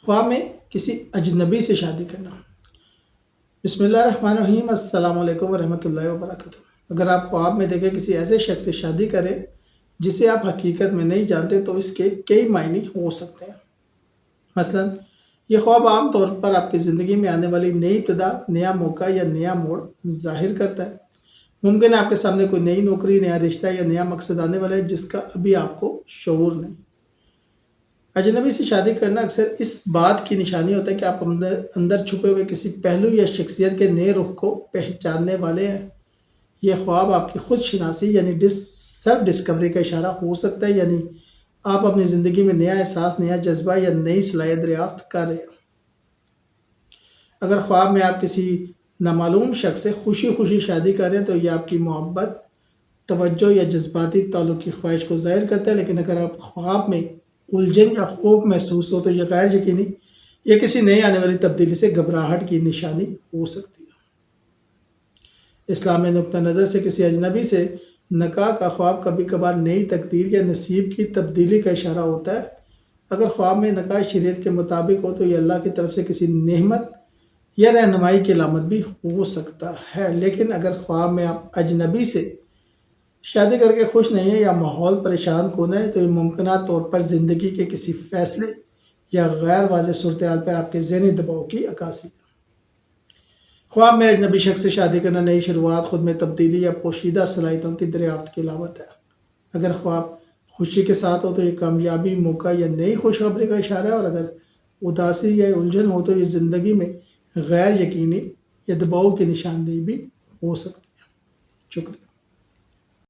خواب میں کسی اجنبی سے شادی کرنا۔ بسم اللہ الرحمن الرحیم، السلام علیکم ورحمۃ اللہ وبرکاتہ۔ اگر آپ خواب میں دیکھیں کسی ایسے شخص سے شادی کریں جسے آپ حقیقت میں نہیں جانتے تو اس کے کئی معنی ہو سکتے ہیں۔ مثلا یہ خواب عام طور پر آپ کی زندگی میں آنے والی نئی ابتدا، نیا موقع یا نیا موڑ ظاہر کرتا ہے۔ ممکن ہے آپ کے سامنے کوئی نئی نوکری، نیا رشتہ یا نیا مقصد آنے والا ہے جس کا ابھی آپ کو شعور نہیں۔ اجنبی سے شادی کرنا اکثر اس بات کی نشانی ہوتا ہے کہ آپ اندر چھپے ہوئے کسی پہلو یا شخصیت کے نئے رخ کو پہچاننے والے ہیں۔ یہ خواب آپ کی خود شناسی یعنی سیلف ڈسکوری کا اشارہ ہو سکتا ہے، یعنی آپ اپنی زندگی میں نیا احساس، نیا جذبہ یا نئی صلاحیت دریافت کر رہے ہیں۔ اگر خواب میں آپ کسی نامعلوم شخص سے خوشی خوشی شادی کر رہے ہیں تو یہ آپ کی محبت، توجہ یا جذباتی تعلق کی خواہش کو ظاہر کرتا ہے، لیکن اگر آپ خواب میں الجھن یا خوف محسوس ہو تو یہ غیر یقینی یا کسی نئی آنے والی تبدیلی سے گھبراہٹ کی نشانی ہو سکتی ہے۔ اسلامی نقطہ نظر سے کسی اجنبی سے نکاح کا خواب کبھی کبھار نئی تقدیر یا نصیب کی تبدیلی کا اشارہ ہوتا ہے۔ اگر خواب میں نکاح شریعت کے مطابق ہو تو یہ اللہ کی طرف سے کسی نعمت یا رہنمائی کی علامت بھی ہو سکتا ہے، لیکن اگر خواب میں آپ اجنبی سے شادی کر کے خوش نہیں ہیں یا ماحول پریشان کن ہے تو یہ ممکنہ طور پر زندگی کے کسی فیصلے یا غیر واضح صورتحال پر آپ کے ذہنی دباؤ کی عکاسی ہے۔ خواب میں اجنبی شخص سے شادی کرنا نئی شروعات، خود میں تبدیلی یا پوشیدہ صلاحیتوں کی دریافت کی علامت ہے۔ اگر خواب خوشی کے ساتھ ہو تو یہ کامیابی، موقع یا نئی خوشخبری کا اشارہ ہے، اور اگر اداسی یا الجھن ہو تو یہ زندگی میں غیر یقینی یا دباؤ کی نشاندہی بھی ہو سکتی ہے۔ شکریہ۔